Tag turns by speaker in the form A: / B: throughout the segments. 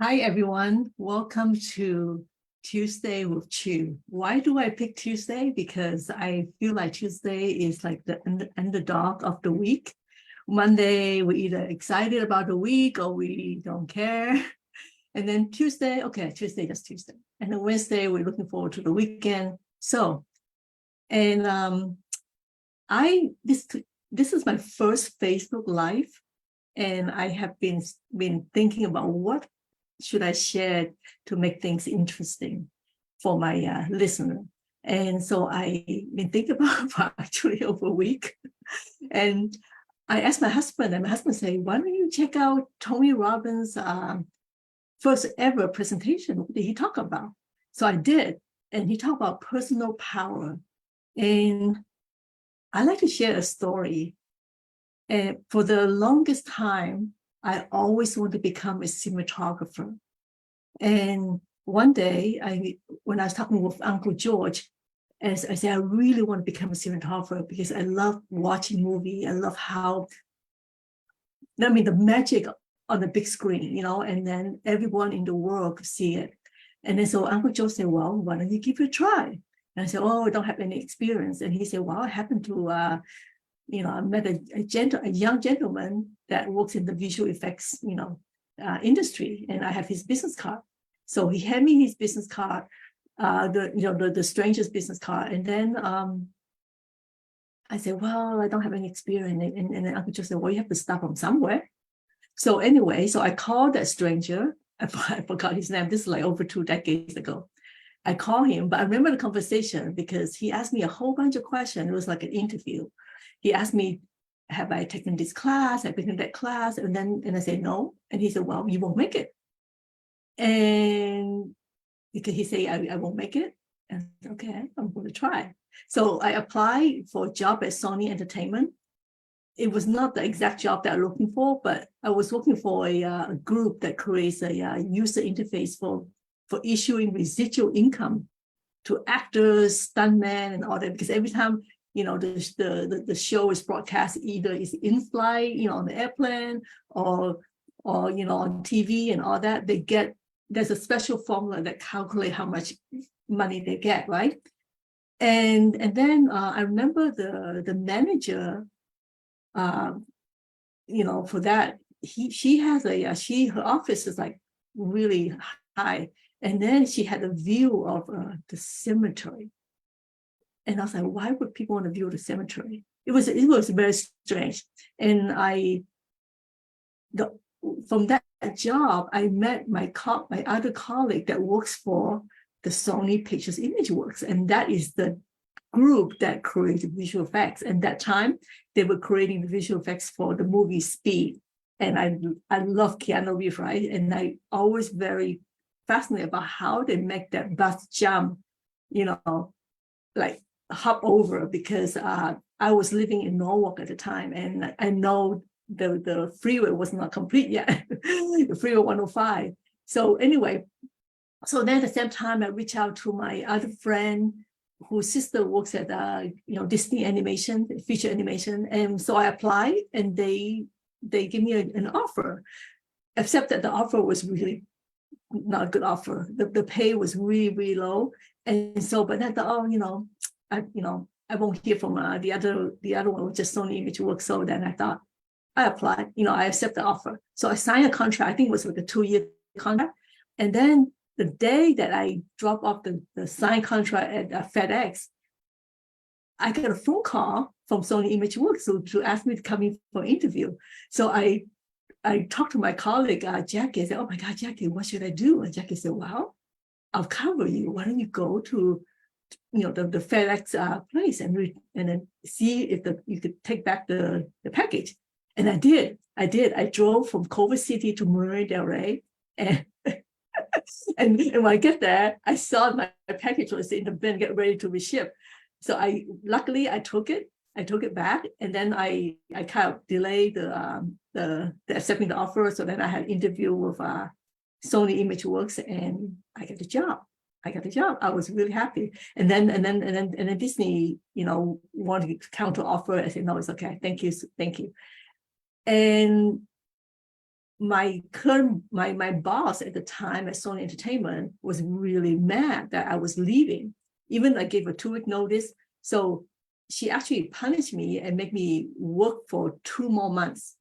A: Hi, everyone. Welcome to Tuesday with Chu. Why do I pick Tuesday? Because I feel like Tuesday is like the underdog of the week. Monday, we're either excited about the week or we don't care. And then Tuesday, okay, Tuesday, just Tuesday. And then Wednesday, we're looking forward to the weekend. So, and this is my first Facebook Live, and I have been thinking about what should I share to make things interesting for my listener. And so I've been thinking about for actually over a week. And I asked my husband, and my husband said, why don't you check out Tony Robbins' first ever presentation? What did he talk about? So I did. And he talked about personal power. And I like to share a story. And for the longest time, I always wanted to become a cinematographer. And one day, when I was talking with Uncle George, as I said, I really want to become a cinematographer because I love watching movie. I love the magic on the big screen, and then everyone in the world could see it. And then so Uncle George said, well, why don't you give it a try? And I said, oh, I don't have any experience. And he said, well, I happen to, I met a young gentleman that works in the visual effects, industry, and I have his business card. So he handed me his business card, the stranger's business card, and then I said, well, I don't have any experience, and then Uncle Joe said, well, you have to start from somewhere. So anyway, so I called that stranger. I forgot his name. This is like over 2 decades ago. I called him, but I remember the conversation because he asked me a whole bunch of questions. It was like an interview. He asked me, have I taken this class? Have I taken that class? And I said, no. And he said, well, you won't make it. And because he said, I won't make it. And I said, okay, I'm going to try. So I applied for a job at Sony Entertainment. It was not the exact job that I'm looking for, but I was looking for a group that creates a user interface for issuing residual income to actors, stuntmen, and all that. Because every time the show is broadcast, either it's in flight, on the airplane, or on TV and all that, there's a special formula that calculates how much money they get, right? And then I remember the manager, for that, her office is like really high, and then she had a view of the cemetery, and I was like, why would people want to view the cemetery? It was very strange, and from that job, I met my other colleague that works for the Sony Pictures Imageworks, and that is the group that created visual effects. And that time, they were creating the visual effects for the movie Speed, and I love Keanu Reeves, right? And I always very fascinated about how they make that bus jump, like hop over, because I was living in Norwalk at the time, and I know the freeway was not complete yet, the freeway 105. So anyway, so then at the same time, I reached out to my other friend whose sister works at Disney animation, feature animation, and so I applied, and they gave me an offer, except that the offer was really not a good offer. The pay was really, really low, and so but I thought, I won't hear from the other one was just Sony Imageworks. So then I thought, I applied, I accept the offer. So I signed a contract. I think it was like a 2-year contract. And then the day that I dropped off the signed contract at FedEx, I got a phone call from Sony Imageworks to ask me to come in for an interview. So I talked to my colleague, Jackie. I said, oh my God, Jackie, what should I do? And Jackie said, well, I'll cover you. Why don't you go to the FedEx place and then see if you could take back the package. And I did. I drove from Culver City to Marina Del Rey, and and when I get there, I saw my package was in the bin, get ready to be shipped. So luckily I took it back, and then I kind of delayed the accepting the offer. So then I had an interview with Sony Imageworks, and I got the job. I was really happy. And then Disney, wanted to counter offer. I said, no, it's okay. Thank you. And my boss at the time at Sony Entertainment was really mad that I was leaving. Even I gave a 2-week notice. So she actually punished me and made me work for 2 more months.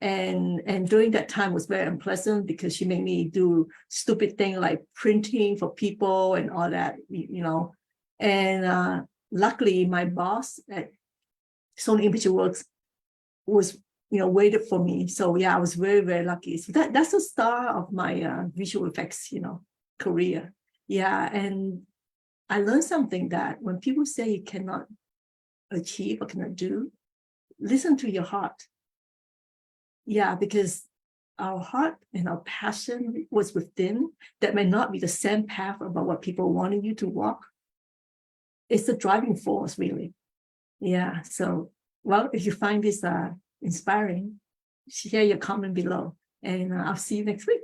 A: And during that time was very unpleasant because she made me do stupid things like printing for people and all that, And luckily, my boss at Sony Picture Works was waited for me. So yeah, I was very, very lucky. So that's the start of my visual effects, career. Yeah, and I learned something that when people say you cannot achieve or cannot do, listen to your heart. Yeah, because our heart and our passion was within that may not be the same path about what people wanted you to walk. It's the driving force, really. Yeah. So, well, if you find this inspiring, share your comment below, and I'll see you next week.